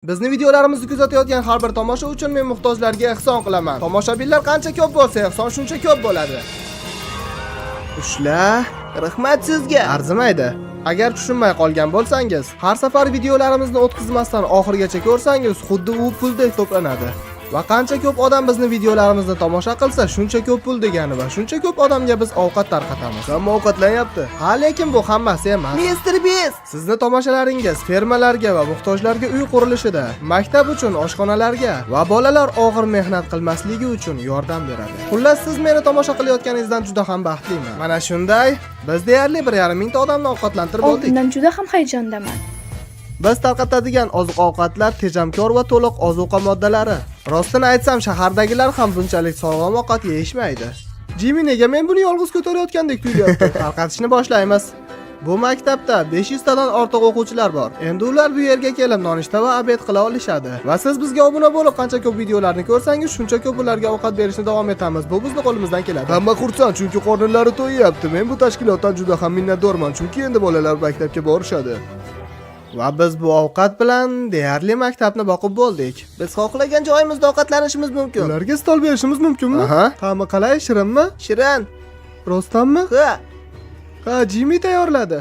Bizni videolarimizni kuzatayotgan har bir tomosha uchun men muhtojlarga ehson qilaman. Tomoshabinlar qancha ko'p bo'lsa, ehson shuncha ko'p bo'ladi. Ushla, rahmat sizga. Arzimaydi. Agar tushunmay qolgan bo'lsangiz, har safar videolarimizni o'tkazmasdan oxirigacha ko'rsangiz, xuddi u puldek to'planadi. Va qancha ko'p odam bizni videolarimizni tomosha qilsa, shuncha ko'p pul degani va shuncha ko'p odamga biz ovqat tarqatamiz. Hamma ovqatlanyapti. Ha, lekin bu hammasi emas. Mr. Beast sizni tomoshalaringiz, fermalarga va muhtojlarga uy qurilishida, maktab uchun oshxonalarga va bolalar og'ir mehnat qilmasligi uchun yordam beradi. Xullas, siz meni tomosha qilayotganingizdan juda ham baxtliman. Mana shunday, biz deyarli 1,5 mingta odamni ovqatlantirib oldik. Bundan juda ham hayajondaman. Biz tarqatadigan oziq-ovqatlar tejamkor va to'liq ozuqa moddalari. Rostini aytsam, shahardagilar ham bunchalik sog'lom ovqat yeyishmaydi. Jimmy nega men buni yolg'iz ko'tarayotgandek tuyulyapti? Tarqatishni boshlaymiz. Bu maktabda 500 tadan ortiq o'quvchilar bor. Endi ular bu yerga kelib nonushta va obed qila olishadi. Va siz bizga obuna bo'lib, qancha ko'p videolarni ko'rsangiz, shuncha ko'p ularga ovqat berishni davom etamiz. Bu bizning qo'limizdan keladi. Hamma xursand, chunki qornlari to'yyapti. Men bu tashkilotdan juda ham minnatdorman, chunki endi bolalar maktabga borishadi. Va biz bu ovqat bilan deyarli maktabni boqib bo'ldik. Biz xohlagan joyimizda ovqatlanishimiz mumkin. Ularga stol berishimiz mumkinmi? Aha. Ta'mi qalay, shirinmi? Shirin. Rostdanmi? Ha. Ha, Jimmy tayyorladi.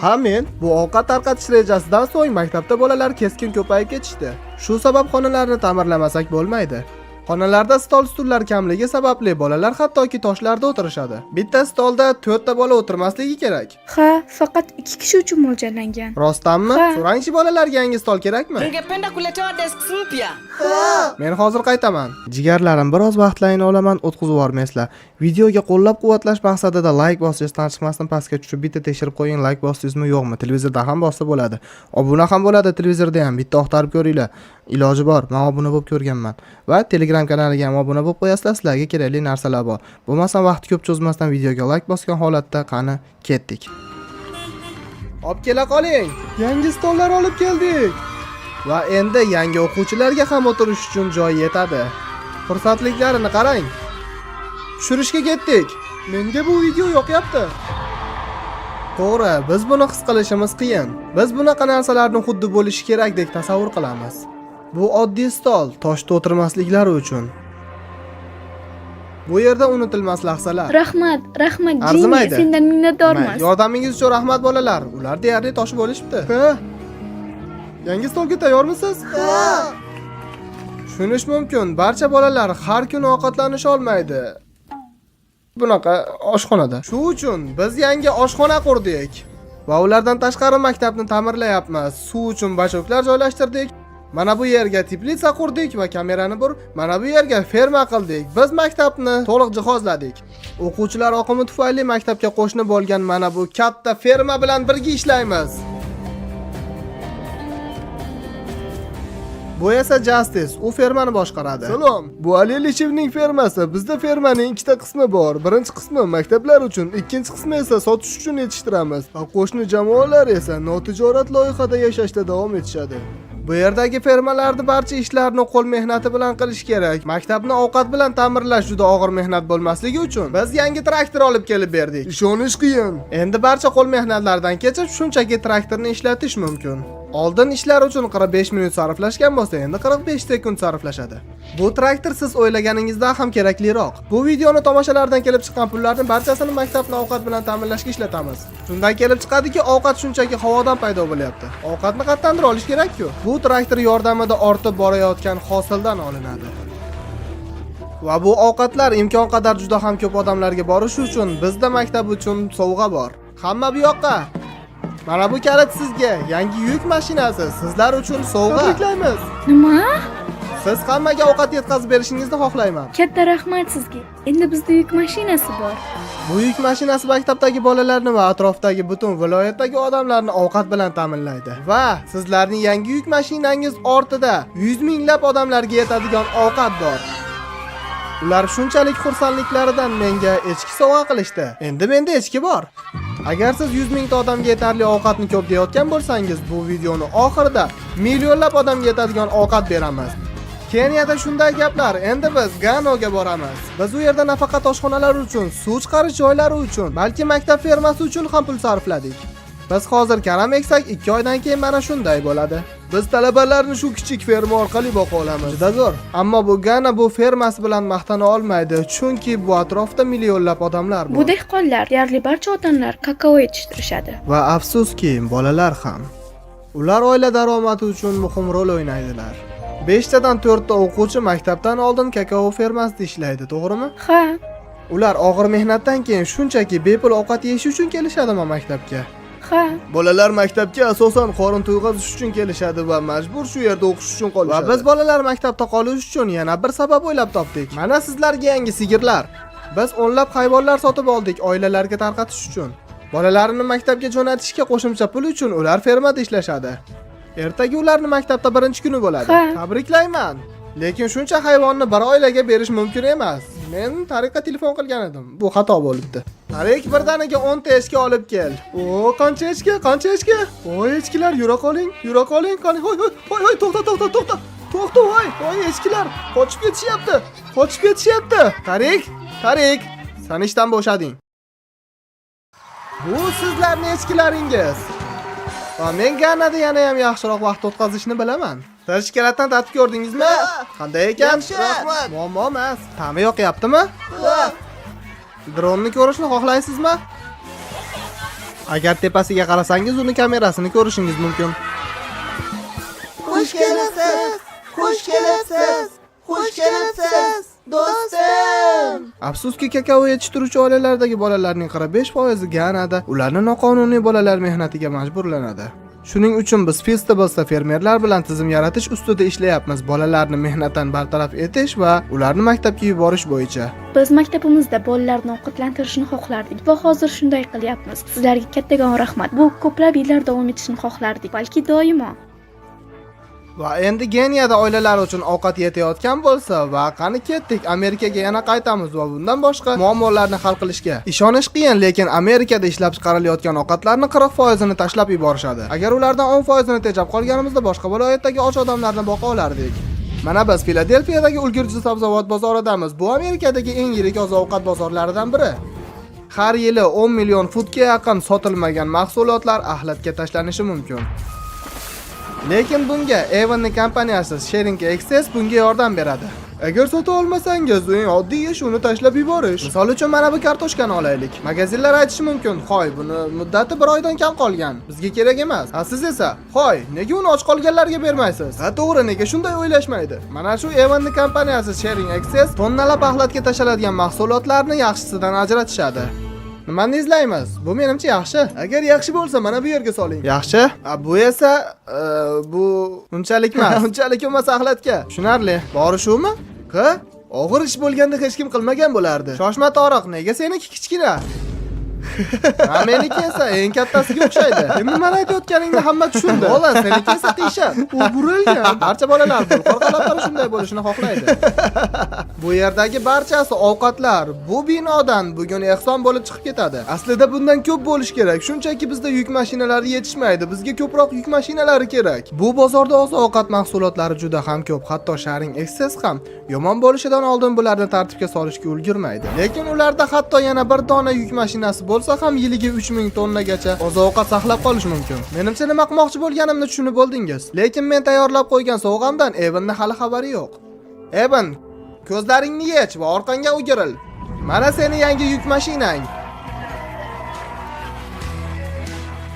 Ha, men bu ovqat tarqatish rejasidan so'ng maktabda bolalar keskin ko'payib ketishdi. Shu sabab xonalarni ta'mirlamasak bo'lmaydi. Xonalarda stol-stullar kamligi sababli bolalar hattoki toshlarda o'tirishadi. Bitta stolda 4 ta bola o'tirmasligi kerak. Ha, faqat 2 kishi uchun mo'ljallangan. Rostdanmi? So'rangchi bolalarga yangi stol kerakmi? Ningependa kuletewa desk mpya. Men hozir qaytaman. Jigarlarim, biroz vaqtlarini olaman, o'tkazib yubormaysizlar. Videoga qo'llab-quvvatlash maqsadida like bosishdan chiqmasdan pastga tushib bitta tekshirib qo'ying, like bosdingizmi yo'qmi? Televizorda ham bossa bo'ladi. Obuna ham bo'ladi televizorda ham. Bitta oqtarib ko'ringlar. Iloji bor, men obuna bo'lib ko'rganman. Va Telegram kanaliga ham obuna bo'lib qo'yasizlar, sizlarga kerakli narsalar bor. Bo'lmasa vaqt ko'p cho'zmasdan videoga like bosgan holatda qani ketdik. Olib kela qoling. Yangi stollar olib keldik. Va endi yangi o'quvchilarga ham o'tirish uchun joy yetadi. Xursandliklarini qarang. Tushirishga ketdik. Menga bu video yoqyapti. To'g'ri, biz buni his qilishimiz qiyin. Biz bunaqa narsalarni xuddi bo'lishi kerakdek tasavvur qilamiz. Bu oddiy stol, toshda o'tirmasliklari uchun. Bu yerda unutilmas lahzalar. Rahmat, Jimmy, sendan minnatdormiz. Yordamingiz uchun rahmat bolalar. Ular deyarli toshib bo'lishibdi. Ha. Yangi stolga tayyormisiz? Ha. Tushunish mumkin, barcha bolalar har kuni ovqatlanish olmaydi. Bunaqa oshxonada. Shu uchun biz yangi oshxona qurdik. Va ulardan tashqari maktabni ta'mirlayapmiz. Suv uchun bachoklar joylashtirdik. Mana bu yerga teplitsa qurdik va kamerani mana bu yerga ferma qildik. Biz maktabni to'liq jihozladik. O'quvchilar oqimi tufayli maktabga qo'shni bo'lgan mana bu katta ferma bilan birga ishlaymiz. Bu esa Justice, u fermani boshqaradi. Salom, bu Ali Lishevning fermasi. Bizda fermaning ikkita qismi bor. Birinchi qismi maktablar uchun, ikkinchi qismi esa sotish uchun yetishtiramiz. Va qo'shni jamoalar esa notijorat loyihada yashashda davom etishadi. Bu yerdagi fermalarda barcha ishlarni qo'l mehnati bilan qilish kerak. Maktabni ovqat bilan ta'mirlash juda og'ir mehnat bo'lmasligi uchun biz yangi traktor olib kelib berdik. Ishonish qiyin. Endi barcha qo'l mehnatlardan kechib shunchaki traktorni ishlatish mumkin. Oldin ishlar uchun 45 minut sarflashgan bo'lsa, endi 45 sekund sarflashadi. Bu traktor siz o'ylaganingizdan ham kerakliroq. Bu videoni tomoshalardan kelib chiqqan pullarning barchasini maktabni ovqat bilan ta'minlashga ishlatamiz. Shundan kelib chiqadiki, ovqat shunchaki havodan paydo bo'lyapti. Ovqatni qayerdandir olish kerak-ku. Bu traktor yordamida ortib borayotgan hosildan olinadi. Va bu ovqatlar imkon qadar juda ham ko'p odamlarga borishi uchun bizda maktab uchun sovg'a bor. Hamma bu yoqqa. Mana bu kalit sizga, yangi yuk mashinasi sizlar uchun sovg'a. Tabriklaymiz. Nima? Siz hammaga ovqat yetkazib berishingizni xohlayman. Katta rahmat sizga. Endi bizda yuk mashinasi bor. Bu yuk mashinasi maktabdagi bolalarni va atrofdagi butun viloyatdagi odamlarni ovqat bilan ta'minlaydi. Va sizlarning yangi yuk mashinangiz ortida 100 minglab odamlarga yetadigan ovqat bor. Ular shunchalik xursandliklaridan menga echki sovg'a qilishdi. Endi menda echki bor. Agar siz 100 mingta odamga yetarli ovqatni ko'p deyotgan bo'lsangiz, bu videoni oxirida millionlab odamga yetadigan ovqat beramiz. Keniyada shunday gaplar. Endi biz Ganoga boramiz. Biz u yerda nafaqat oshxonalar uchun, suv chiqarish joylari uchun, balki maktab fermasi uchun ham pul sarfladik. Biz hozir karam eksak 2 oydan keyin mana shunday bo'ladi. Biz talabalarni shu kichik ferma orqali boqa olamiz. Juda zo'r. Ammo bu Gana bu fermasi bilan maqtana olmaydi, chunki bu atrofda millionlab odamlar bor. Bu dehqonlar deyarli barcha odamlar kakao yetishtirishadi. Va afsuski, bolalar ham. Ular oila daromadi uchun muhim rol o'ynaydilar. 5 tadan 4 ta o'quvchi maktabdan oldin kakao fermasida ishlaydi, to'g'rimi? Ha, Ular og'ir mehnatdan keyin shunchaki bepul ovqat yeyish uchun kelishadimi maktabga? ha. Bolalar maktabga asosan qorin to'yg'azish uchun kelishadi va majbur shu yerda o'qish uchun qolishadi. Va biz bolalar maktabda qolish uchun yana bir sabab o'ylab topdik. Mana sizlarga yangi sigirlar. Biz o'nlab hayvonlar sotib oldik oilalarga tarqatish uchun. Bolalarini maktabga jo'natishga qo'shimcha pul uchun ular fermada ishlashadi. Ertaga ularni maktabda birinchi kuni bo'ladi. Ha. Tabriklayman. Lekin shuncha hayvonni bir oilaga berish mumkin emas. Men Tariqqa telefon qilgan edim. Bu xato bo'libdi. Tariq, birdaniga 10 ta echki olib kel. O, qancha echki? Qancha echki? Voy echkilar, yura qoling, yura qoling. Hoy, to'xta. To'xta, voy echkilar, qochib ketishyapti. Tariq, sen ishdan bo'shading. Bu sizlarning echkilaringiz. Va men Ganada yana ham yaxshiroq vaqt o'tkazishni bilaman. Tashkilotdan tatib ko'rdingizmi? Qanday ekan? Rahmat. Muammo emas. Ta'mi yoqyaptimi? Dronni ko'rishni xohlaysizmi? Agar tepasiga qarasangiz, uni kamerasini ko'rishingiz mumkin. Xush kelibsiz, do'stim. Afsuski, kakao yetishtiruvchi oilalardagi bolalarning 45% Ganada ularni noqonuniy bolalar mehnatiga majburlanadi. Shuning uchun biz Festivus'da fermerlar bilan tizim yaratish ustida ishlayapmiz, bolalarni mehnatdan bartaraf etish va ularni maktabga yuborish bo'yicha. Biz maktabimizda bolalarni ovqatlantirishni xohlardik va hozir shunday qilyapmiz. Sizlarga kattakon rahmat. Bu ko'plab yillar davom etishini xohlardik, balki doimo. Va endi Geniyada oilalar uchun ovqat yetayotgan bo'lsa, va qani ketdik, Amerikaga yana qaytamiz va bundan boshqa muammolarni hal qilishga. Ishonish qiyin, lekin Amerikada ishlab chiqarilayotgan ovqatlarning 40% ni tashlab yuborishadi. Agar ulardan 10% ni tejab qolganimizda boshqa viloyatdagi och odamlarni boqa olardik. Mana biz Filadelfiyadagi ulgurji sabzavot bozoridamiz. Bu Amerikadagi eng yirik oziq-ovqat bozorlaridan biri. Har yili 10 million futga yaqin sotilmagan mahsulotlar axlatga tashlanishi mumkin. Lekin bunga Evanning kompaniyasi Sharing Access bunga yordam beradi. Agar sota olmasangiz, eng oddiy ish uni tashlab yuborish. Misol uchun mana bu kartoshkani olaylik. Magazinlar aytishi mumkin, "Xo'y, buni muddati 1 oydan kam qolgan. Bizga kerak emas." Ha, siz esa, "Xo'y, nega uni och qolganlarga bermaysiz?" Ha, to'g'ri, nega shunday o'ylashmaydi? Mana shu Evanning kompaniyasi Sharing Access tonnalab axlatga tashlanadigan mahsulotlarni yaxshisidan ajratishadi. Nimani izlaymiz? Bu menimcha yaxshi. Agar yaxshi bo'lsa, mana bu yerga soling. Yaxshi. Bu esa bu unchalik emas. Unchalik emas axlatga. Tushunarli. Bori shumi? Ha? Og'ir ish bo'lganda hech kim qilmagan bo'lardi. Shoshma Toriq, nega seniki kichkina? Meniki esa eng kattasiga o'xshaydi. Nima aytayotganingni hamma tushundi. Xolos, seniki esa teshab. U burilgan. Barcha bolalar bu qorqaloqlar shunday bo'lishini xohlaydi. Bu yerdagi barchasi ovqatlar bu binodan bugun ehson bo'lib chiqib ketadi. Aslida bundan ko'p bo'lish kerak. Shunchaki bizda yuk mashinalari yetishmaydi. Bizga ko'proq yuk mashinalari kerak. Bu bozorda oziq-ovqat mahsulotlari juda ham ko'p. Hatto Sharing Access ham yomon bo'lishidan oldin bularni tartibga solishga ulgurmaydi. Lekin ularda hatto yana bir dona yuk mashinasi bo'lsa ham yiliga 3000 tonnagacha oziq-ovqat saqlab qolish mumkin. Menimcha nima qilmoqchi bo'lganimni tushunib oldingiz. Lekin men tayyorlab qo'ygan sovg'amdan Evanning hali xabari yo'q. Evan, ko'zlaringni yech va orqangga o'giril. Mana seni yangi yuk mashinang.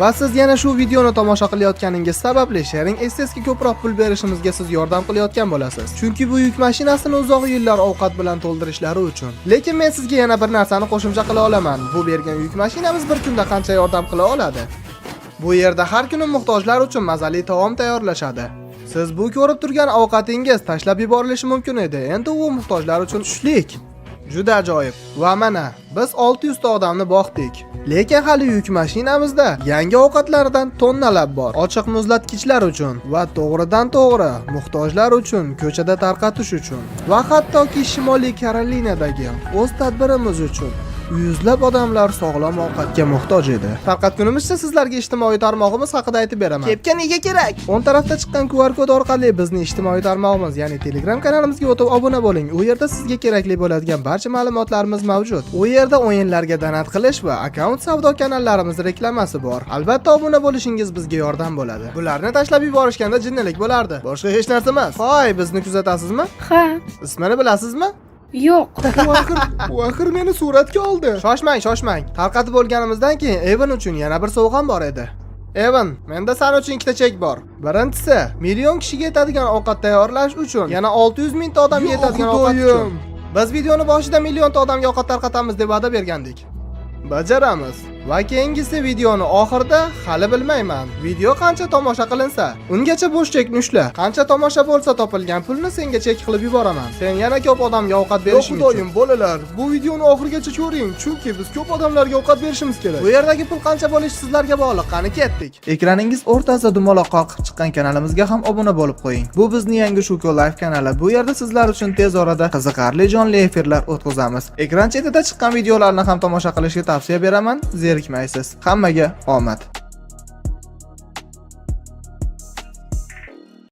Va siz yana shu videoni tomosha qilayotganingiz sababli Sharing Access'ga ko'proq pul berishimizga siz yordam qilayotgan bo'lasiz. Chunki bu yuk mashinasini uzoq yillar ovqat bilan to'ldirishlari uchun. Lekin men sizga yana bir narsani qo'shimcha qila olaman. Bu bergan yuk mashinamiz bir kunda qancha yordam qila oladi? Bu yerda har kuni muhtojlar uchun mazali taom tayyorlashadi. Siz bu ko'rib turgan ovqatingiz tashlab yuborilishi mumkin edi. Endi u muhtojlar uchun tushlik. Juda ajoyib. Va mana, biz 600 ta odamni boqdik. Lekin hali yuk mashinamizda yangi ovqatlardan tonnalab bor. Ochiq muzlatgichlar uchun va to'g'ridan to'g'ri muhtojlar uchun, ko'chada tarqatish uchun va hattoki Shimoliy Karolinadagi o'z tadbirimiz uchun. Yuzlab odamlar sog'lom ovqatga muhtoj edi. Tarqatgunimizcha sizlarga ijtimoiy tarmog'imiz haqida aytib beraman. Kepka nega kerak? O'ng tarafda chiqqan QR kod orqali bizning ijtimoiy tarmog'imiz, ya'ni Telegram kanalimizga o'tib obuna bo'ling. U yerda sizga kerakli bo'ladigan barcha ma'lumotlarimiz mavjud. U yerda o'yinlarga donat qilish va akkaunt savdo kanallarimiz reklamasi bor. Albatta obuna bo'lishingiz bizga yordam bo'ladi. Bularni tashlab yuborishganda jinnilik bo'lardi. Boshqa hech narsa emas. Hoy, bizni kuzatasizmi? Ha, Ismini bilasizmi? yo'q. Bu axir meni suratga oldi. Shoshmang. Tarqatib bo'lganimizdan keyin Evan uchun yana bir sovg'am bor edi. Evan, menda sen uchun ikkita chek bor. Birinchisi, million kishiga yetadigan ovqat tayyorlash uchun, yana 600 mingta odamga yetadigan ovqat uchun. Biz videoni boshida millionta odamga ovqat tarqatamiz deb va'da bergandik. Bajaramiz. Va keyingisi videoni oxirida hali bilmayman. Video qancha tomosha qilinsa, ungacha bo'sh chekni ushla. Qancha tomosha bo'lsa topilgan pulni senga chek qilib yuboraman. Sen yana ko'p odamga ovqat berishing uchun. Xudoyim, bolalar, bu videoni oxirigacha ko'ring, chunki biz ko'p odamlarga ovqat berishimiz kerak. Bu yerdagi pul qancha bo'lishi sizlarga bog'liq. Qani ketdik. Ekraningiz o'rtasida dumaloq qoqib chiqqan kanalimizga ham obuna bo'lib qo'ying. Bu bizning yangi Shuko Live kanali. Bu yerda sizlar uchun tez orada qiziqarli jonli efirlar o'tkazamiz. Ekran chetida chiqqan videolarni ham tomosha qilishga tavsiya beraman. Zerikmaysiz. Hammaga omad.